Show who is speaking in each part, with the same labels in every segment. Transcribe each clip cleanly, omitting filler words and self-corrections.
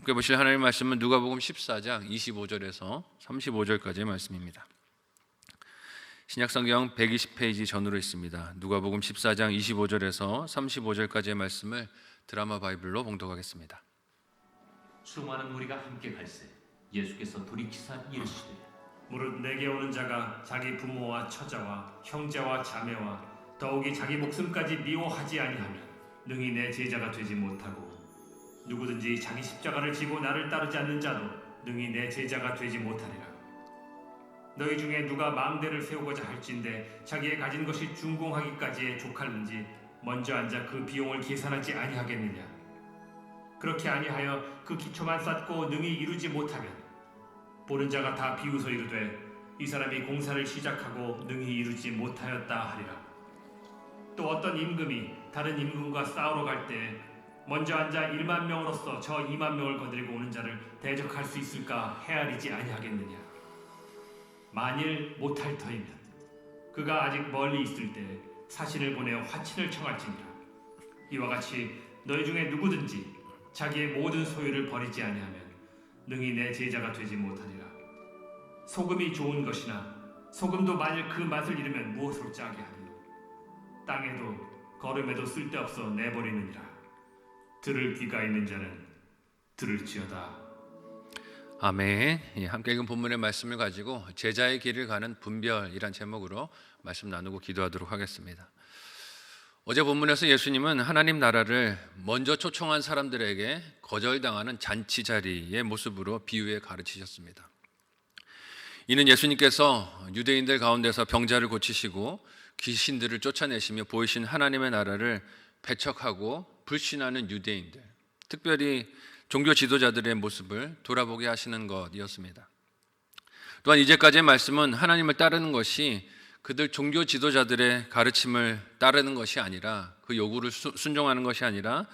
Speaker 1: 함께 보실 하나님의 말씀은 누가복음 14장 25절에서 35절까지의 말씀입니다. 신약성경 120페이지 전으로 있습니다. 누가복음 14장 25절에서 35절까지의 말씀을 드라마 바이블로 봉독하겠습니다.
Speaker 2: 수많은 무리가 함께 갈새 예수께서 돌이키사 이르시되
Speaker 3: 무릇 내게 오는 자가 자기 부모와 처자와 형제와 자매와 더욱이 자기 목숨까지 미워하지 아니하면 능히 내 제자가 되지 못하고 누구든지 자기 십자가를 지고 나를 따르지 않는 자도 능히 내 제자가 되지 못하리라. 너희 중에 누가 망대를 세우고자 할진대 자기의 가진 것이 준공하기까지에 족할는지 먼저 앉아 그 비용을 계산하지 아니하겠느냐. 그렇게 아니하여 그 기초만 쌓고 능히 이루지 못하면 보는 자가 다 비웃어 이르되 이 사람이 공사를 시작하고 능히 이루지 못하였다 하리라. 또 어떤 임금이 다른 임금과 싸우러 갈 때 먼저 앉아 1만 명으로서 저 2만 명을 거느리고 오는 자를 대적할 수 있을까 헤아리지 아니하겠느냐. 만일 못할 터이면 그가 아직 멀리 있을 때 사신을 보내어 화친을 청할지니라. 이와 같이 너희 중에 누구든지 자기의 모든 소유를 버리지 아니하면 능히 내 제자가 되지 못하리라. 소금이 좋은 것이나 소금도 만일 그 맛을 잃으면 무엇으로 짜게 하리요. 땅에도 거름에도 쓸데없어 내버리느니라. 들을 귀가 있는 자는 들을지어다.
Speaker 1: 아멘. 함께 읽은 본문의 말씀을 가지고 제자의 길을 가는 분별이란 제목으로 말씀 나누고 기도하도록 하겠습니다. 어제 본문에서 예수님은 하나님 나라를 먼저 초청한 사람들에게 거절당하는 잔치 자리의 모습으로 비유해 가르치셨습니다. 이는 예수님께서 유대인들 가운데서 병자를 고치시고 귀신들을 쫓아내시며 보이신 하나님의 나라를 배척하고 불신하는 유대인들, 특별히 종교 지도자들의 모습을 돌아보게 하시는 것이었습니다. 또한 이제까지의 말씀은 하나님을 따르는 것이 그들 종교 지도자들의 가르침을 따르는 것이 아니라 그 요구를 순종하는 것이 아니라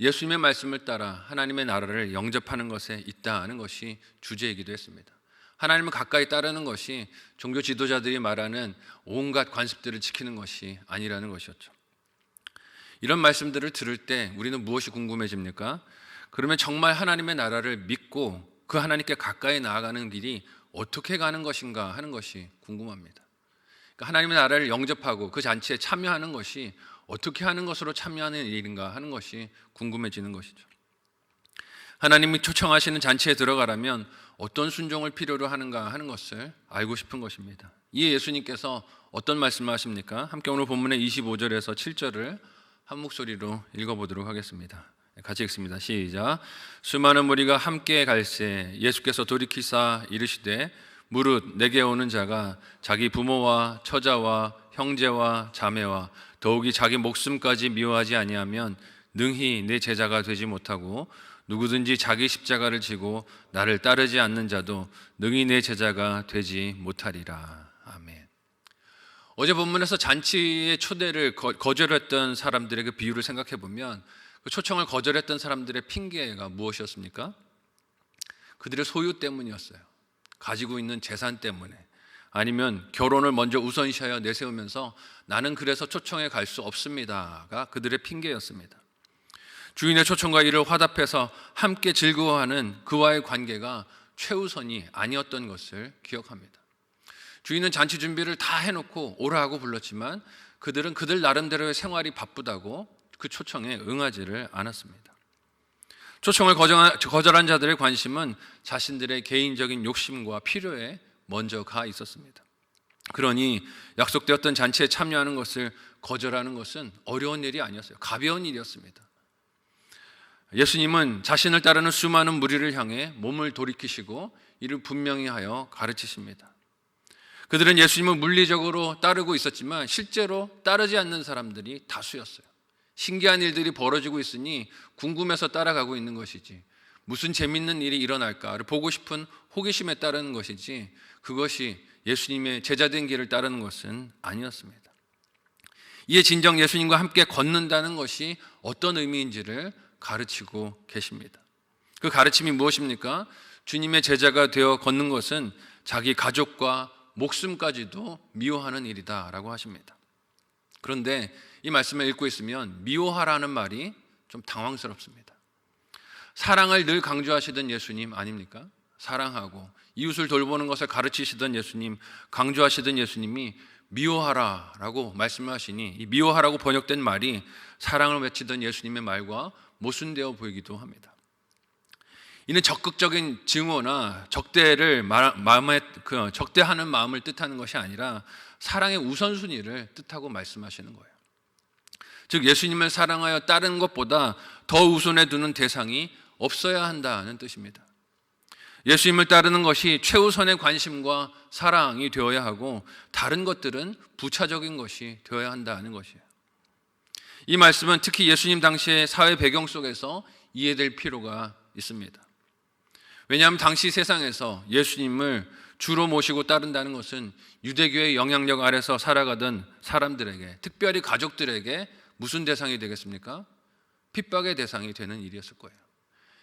Speaker 1: 예수님의 말씀을 따라 하나님의 나라를 영접하는 것에 있다 하는 것이 주제이기도 했습니다. 하나님을 가까이 따르는 것이 종교 지도자들이 말하는 온갖 관습들을 지키는 것이 아니라는 것이었죠. 이런 말씀들을 들을 때 우리는 무엇이 궁금해집니까? 그러면 정말 하나님의 나라를 믿고 그 하나님께 가까이 나아가는 길이 어떻게 가는 것인가 하는 것이 궁금합니다. 그러니까 하나님의 나라를 영접하고 그 잔치에 참여하는 것이 어떻게 하는 것으로 참여하는 일인가 하는 것이 궁금해지는 것이죠. 하나님이 초청하시는 잔치에 들어가려면 어떤 순종을 필요로 하는가 하는 것을 알고 싶은 것입니다. 이에 예수님께서 어떤 말씀을 하십니까? 함께 오늘 본문의 25절에서 7절을 한 목소리로 읽어보도록 하겠습니다. 같이 읽습니다. 시작. 수많은 무리가 함께 갈새 예수께서 돌이키사 이르시되 무릇 내게 오는 자가 자기 부모와 처자와 형제와 자매와 더욱이 자기 목숨까지 미워하지 아니하면 능히 내 제자가 되지 못하고 누구든지 자기 십자가를 지고 나를 따르지 않는 자도 능히 내 제자가 되지 못하리라. 아멘. 어제 본문에서 잔치의 초대를 거절했던 사람들의 그 비유를 생각해 보면 그 초청을 거절했던 사람들의 핑계가 무엇이었습니까? 그들의 소유 때문이었어요. 가지고 있는 재산 때문에, 아니면 결혼을 먼저 우선시하여 내세우면서 나는 그래서 초청에 갈 수 없습니다가 그들의 핑계였습니다. 주인의 초청과 이를 화답해서 함께 즐거워하는 그와의 관계가 최우선이 아니었던 것을 기억합니다. 주인은 잔치 준비를 다 해놓고 오라고 불렀지만 그들은 그들 나름대로의 생활이 바쁘다고 그 초청에 응하지를 않았습니다. 초청을 거절한 자들의 관심은 자신들의 개인적인 욕심과 필요에 먼저 가 있었습니다. 그러니 약속되었던 잔치에 참여하는 것을 거절하는 것은 어려운 일이 아니었어요. 가벼운 일이었습니다. 예수님은 자신을 따르는 수많은 무리를 향해 몸을 돌이키시고 이를 분명히 하여 가르치십니다. 그들은 예수님을 물리적으로 따르고 있었지만 실제로 따르지 않는 사람들이 다수였어요. 신기한 일들이 벌어지고 있으니 궁금해서 따라가고 있는 것이지 무슨 재밌는 일이 일어날까를 보고 싶은 호기심에 따르는 것이지 그것이 예수님의 제자된 길을 따르는 것은 아니었습니다. 이에 진정 예수님과 함께 걷는다는 것이 어떤 의미인지를 가르치고 계십니다. 그 가르침이 무엇입니까? 주님의 제자가 되어 걷는 것은 자기 가족과 목숨까지도 미워하는 일이다라고 하십니다. 그런데 이 말씀을 읽고 있으면 미워하라는 말이 좀 당황스럽습니다. 사랑을 늘 강조하시던 예수님 아닙니까? 사랑하고 이웃을 돌보는 것을 가르치시던 예수님, 강조하시던 예수님이 미워하라라고 말씀하시니, 이 미워하라고 번역된 말이 사랑을 외치던 예수님의 말과 모순되어 보이기도 합니다. 이는 적극적인 증오나 적대하는 마음을 뜻하는 것이 아니라 사랑의 우선순위를 뜻하고 말씀하시는 거예요. 즉 예수님을 사랑하여 따르는 것보다 더 우선에 두는 대상이 없어야 한다는 뜻입니다. 예수님을 따르는 것이 최우선의 관심과 사랑이 되어야 하고 다른 것들은 부차적인 것이 되어야 한다는 것이에요. 이 말씀은 특히 예수님 당시의 사회 배경 속에서 이해될 필요가 있습니다. 왜냐하면 당시 세상에서 예수님을 주로 모시고 따른다는 것은 유대교의 영향력 아래서 살아가던 사람들에게, 특별히 가족들에게 무슨 대상이 되겠습니까? 핍박의 대상이 되는 일이었을 거예요.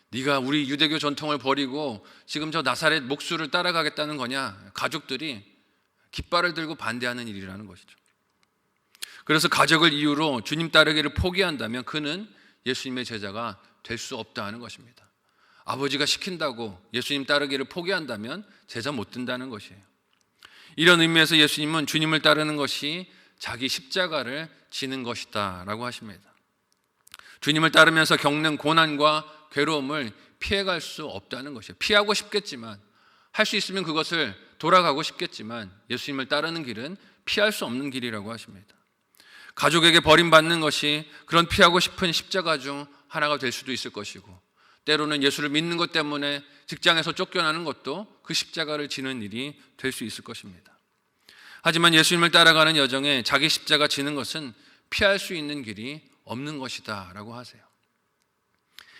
Speaker 1: 네가 우리 유대교 전통을 버리고 지금 저 나사렛 목수를 따라가겠다는 거냐? 가족들이 깃발을 들고 반대하는 일이라는 것이죠. 그래서 가족을 이유로 주님 따르기를 포기한다면 그는 예수님의 제자가 될 수 없다는 것입니다. 아버지가 시킨다고 예수님 따르기를 포기한다면 제자 못 된다는 것이에요. 이런 의미에서 예수님은 주님을 따르는 것이 자기 십자가를 지는 것이다 라고 하십니다. 주님을 따르면서 겪는 고난과 괴로움을 피해갈 수 없다는 것이에요. 피하고 싶겠지만, 할 수 있으면 그것을 돌아가고 싶겠지만 예수님을 따르는 길은 피할 수 없는 길이라고 하십니다. 가족에게 버림받는 것이 그런 피하고 싶은 십자가 중 하나가 될 수도 있을 것이고, 때로는 예수를 믿는 것 때문에 직장에서 쫓겨나는 것도 그 십자가를 지는 일이 될 수 있을 것입니다. 하지만 예수님을 따라가는 여정에 자기 십자가 지는 것은 피할 수 있는 길이 없는 것이다 라고 하세요.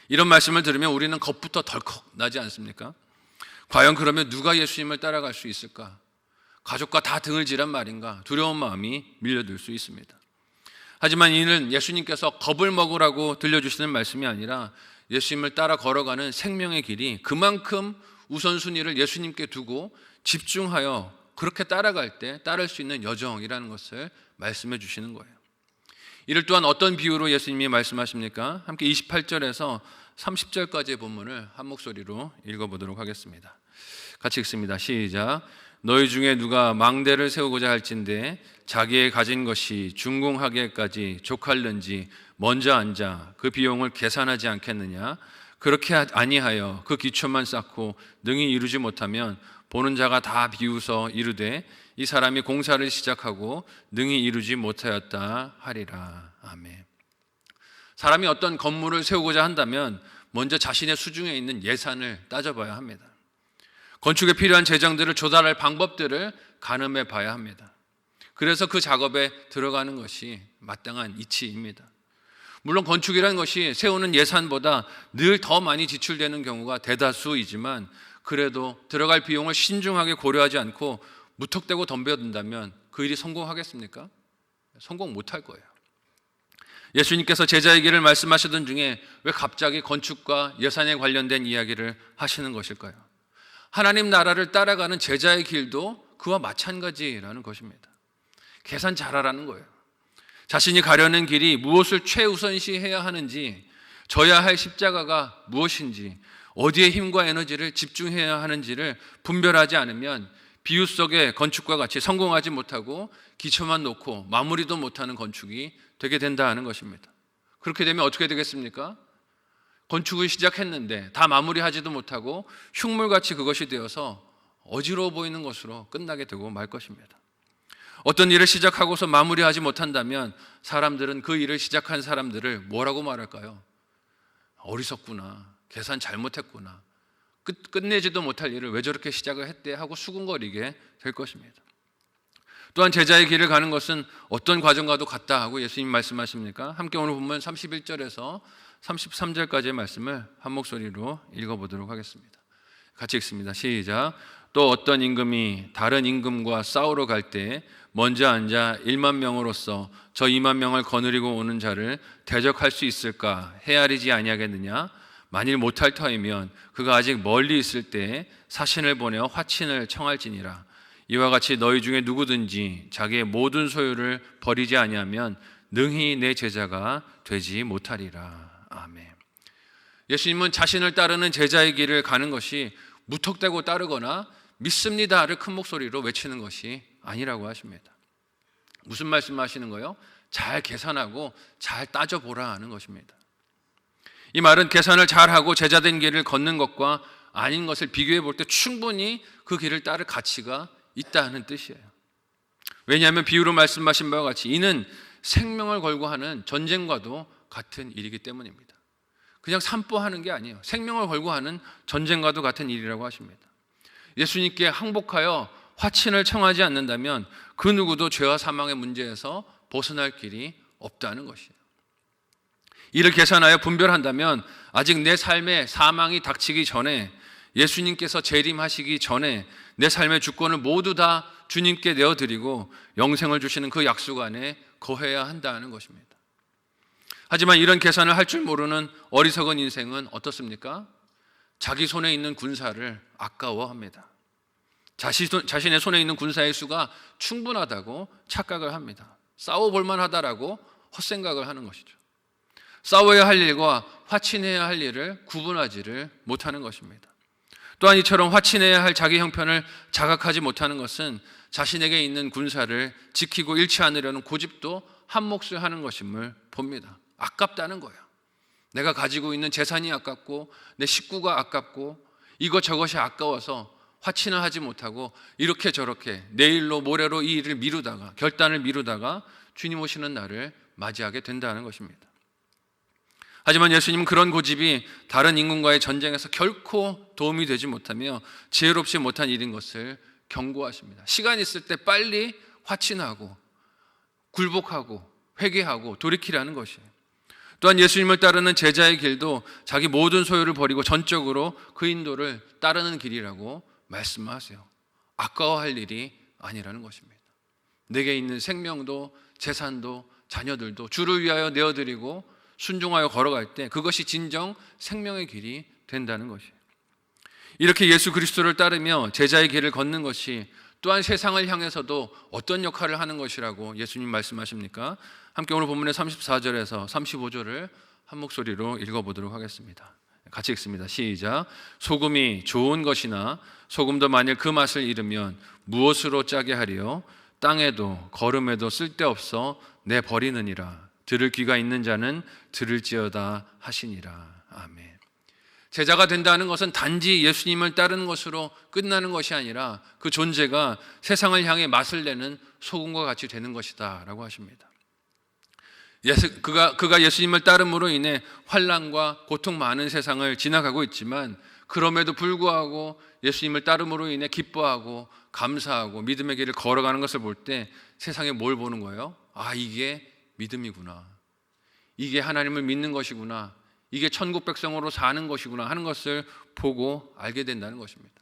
Speaker 1: 이런 말씀을 들으면 우리는 겁부터 덜컥 나지 않습니까? 과연 그러면 누가 예수님을 따라갈 수 있을까? 가족과 다 등을 지란 말인가? 두려운 마음이 밀려들 수 있습니다. 하지만 이는 예수님께서 겁을 먹으라고 들려주시는 말씀이 아니라 예수님을 따라 걸어가는 생명의 길이 그만큼 우선순위를 예수님께 두고 집중하여 그렇게 따라갈 때 따를 수 있는 여정이라는 것을 말씀해 주시는 거예요. 이를 또한 어떤 비유로 예수님이 말씀하십니까? 함께 28절에서 30절까지의 본문을 한 목소리로 읽어보도록 하겠습니다. 같이 읽습니다. 시작. 너희 중에 누가 망대를 세우고자 할진대 자기의 가진 것이 중궁하게까지 족할는지 먼저 앉아 그 비용을 계산하지 않겠느냐? 그렇게 아니하여 그 기초만 쌓고 능히 이루지 못하면 보는 자가 다 비웃어 이르되 이 사람이 공사를 시작하고 능히 이루지 못하였다 하리라. 아멘. 사람이 어떤 건물을 세우고자 한다면 먼저 자신의 수중에 있는 예산을 따져봐야 합니다. 건축에 필요한 재정들을 조달할 방법들을 가늠해 봐야 합니다. 그래서 그 작업에 들어가는 것이 마땅한 이치입니다. 물론 건축이라는 것이 세우는 예산보다 늘 더 많이 지출되는 경우가 대다수이지만 그래도 들어갈 비용을 신중하게 고려하지 않고 무턱대고 덤벼든다면 그 일이 성공하겠습니까? 성공 못할 거예요. 예수님께서 제자에게를 말씀하시던 중에 왜 갑자기 건축과 예산에 관련된 이야기를 하시는 것일까요? 하나님 나라를 따라가는 제자의 길도 그와 마찬가지라는 것입니다. 계산 잘하라는 거예요. 자신이 가려는 길이 무엇을 최우선시해야 하는지, 져야 할 십자가가 무엇인지, 어디에 힘과 에너지를 집중해야 하는지를 분별하지 않으면 비유 속의 건축과 같이 성공하지 못하고 기초만 놓고 마무리도 못하는 건축이 되게 된다는 것입니다. 그렇게 되면 어떻게 되겠습니까? 건축을 시작했는데 다 마무리하지도 못하고 흉물같이 그것이 되어서 어지러워 보이는 것으로 끝나게 되고 말 것입니다. 어떤 일을 시작하고서 마무리하지 못한다면 사람들은 그 일을 시작한 사람들을 뭐라고 말할까요? 어리석구나, 계산 잘못했구나, 끝내지도 못할 일을 왜 저렇게 시작을 했대 하고 수군거리게 될 것입니다. 또한 제자의 길을 가는 것은 어떤 과정과도 같다 하고 예수님 말씀하십니까? 함께 오늘 본문 31절에서 33절까지의 말씀을 한 목소리로 읽어보도록 하겠습니다. 같이 읽습니다. 시작. 또 어떤 임금이 다른 임금과 싸우러 갈 때 먼저 앉아 1만 명으로서 저 2만 명을 거느리고 오는 자를 대적할 수 있을까 헤아리지 아니하겠느냐? 만일 못할 터이면 그가 아직 멀리 있을 때 사신을 보내어 화친을 청할지니라. 이와 같이 너희 중에 누구든지 자기의 모든 소유를 버리지 아니하면 능히 내 제자가 되지 못하리라. 아멘. 예수님은 자신을 따르는 제자의 길을 가는 것이 무턱대고 따르거나 믿습니다를 큰 목소리로 외치는 것이 아니라고 하십니다. 무슨 말씀하시는 거예요? 잘 계산하고 잘 따져보라 하는 것입니다. 이 말은 계산을 잘하고 제자된 길을 걷는 것과 아닌 것을 비교해 볼 때 충분히 그 길을 따를 가치가 있다는 뜻이에요. 왜냐하면 비유로 말씀하신 바와 같이 이는 생명을 걸고 하는 전쟁과도 같은 일이기 때문입니다. 그냥 산보하는 게 아니에요. 생명을 걸고 하는 전쟁과도 같은 일이라고 하십니다. 예수님께 항복하여 화친을 청하지 않는다면 그 누구도 죄와 사망의 문제에서 벗어날 길이 없다는 것이에요. 이를 계산하여 분별한다면 아직 내 삶에 사망이 닥치기 전에, 예수님께서 재림하시기 전에 내 삶의 주권을 모두 다 주님께 내어드리고 영생을 주시는 그 약속 안에 거해야 한다는 것입니다. 하지만 이런 계산을 할 줄 모르는 어리석은 인생은 어떻습니까? 자기 손에 있는 군사를 아까워합니다. 자신의 손에 있는 군사의 수가 충분하다고 착각을 합니다. 싸워볼 만하다라고 헛생각을 하는 것이죠. 싸워야 할 일과 화친해야 할 일을 구분하지를 못하는 것입니다. 또한 이처럼 화친해야 할 자기 형편을 자각하지 못하는 것은 자신에게 있는 군사를 지키고 잃지 않으려는 고집도 한 몫을 하는 것임을 봅니다. 아깝다는 거예요. 내가 가지고 있는 재산이 아깝고 내 식구가 아깝고 이것저것이 아까워서 화친을 하지 못하고 이렇게 저렇게 내일로 모레로 이 일을 미루다가, 결단을 미루다가 주님 오시는 날을 맞이하게 된다는 것입니다. 하지만 예수님은 그런 고집이 다른 인군과의 전쟁에서 결코 도움이 되지 못하며 지혜롭지 못한 일인 것을 경고하십니다. 시간 있을 때 빨리 화친하고 굴복하고 회개하고 돌이키라는 것이에요. 또한 예수님을 따르는 제자의 길도 자기 모든 소유를 버리고 전적으로 그 인도를 따르는 길이라고 말씀하세요. 아까워할 일이 아니라는 것입니다. 내게 있는 생명도 재산도 자녀들도 주를 위하여 내어드리고 순종하여 걸어갈 때 그것이 진정 생명의 길이 된다는 것이에요. 이렇게 예수 그리스도를 따르며 제자의 길을 걷는 것이 또한 세상을 향해서도 어떤 역할을 하는 것이라고 예수님 말씀하십니까? 함께 오늘 본문의 34절에서 35절을 한 목소리로 읽어보도록 하겠습니다. 같이 읽습니다. 시작. 소금이 좋은 것이나 소금도 만일 그 맛을 잃으면 무엇으로 짜게 하리요? 땅에도 거름에도 쓸데없어 내버리느니라. 들을 귀가 있는 자는 들을지어다 하시니라. 아멘. 제자가 된다는 것은 단지 예수님을 따르는 것으로 끝나는 것이 아니라 그 존재가 세상을 향해 맛을 내는 소금과 같이 되는 것이다 라고 하십니다. 그가 예수님을 따름으로 인해 환난과 고통 많은 세상을 지나가고 있지만 그럼에도 불구하고 예수님을 따름으로 인해 기뻐하고 감사하고 믿음의 길을 걸어가는 것을 볼 때 세상에 뭘 보는 거예요? 아, 이게 믿음이구나. 이게 하나님을 믿는 것이구나. 이게 천국 백성으로 사는 것이구나 하는 것을 보고 알게 된다는 것입니다.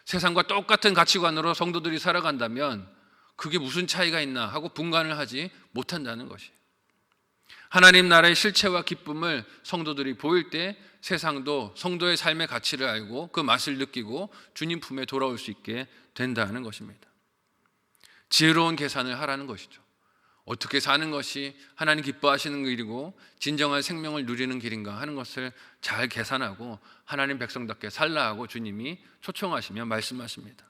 Speaker 1: 세상과 똑같은 가치관으로 성도들이 살아간다면 그게 무슨 차이가 있나 하고 분간을 하지 못한다는 것이에요. 하나님 나라의 실체와 기쁨을 성도들이 보일 때 세상도 성도의 삶의 가치를 알고 그 맛을 느끼고 주님 품에 돌아올 수 있게 된다는 것입니다. 지혜로운 계산을 하라는 것이죠. 어떻게 사는 것이 하나님 기뻐하시는 길이고 진정한 생명을 누리는 길인가 하는 것을 잘 계산하고 하나님 백성답게 살라 하고 주님이 초청하시며 말씀하십니다.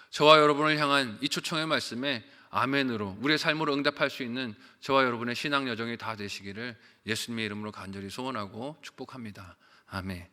Speaker 1: 저와 여러분을 향한 이 초청의 말씀에 아멘으로 우리의 삶으로 응답할 수 있는 저와 여러분의 신앙 여정이 다 되시기를 예수님의 이름으로 간절히 소원하고 축복합니다. 아멘.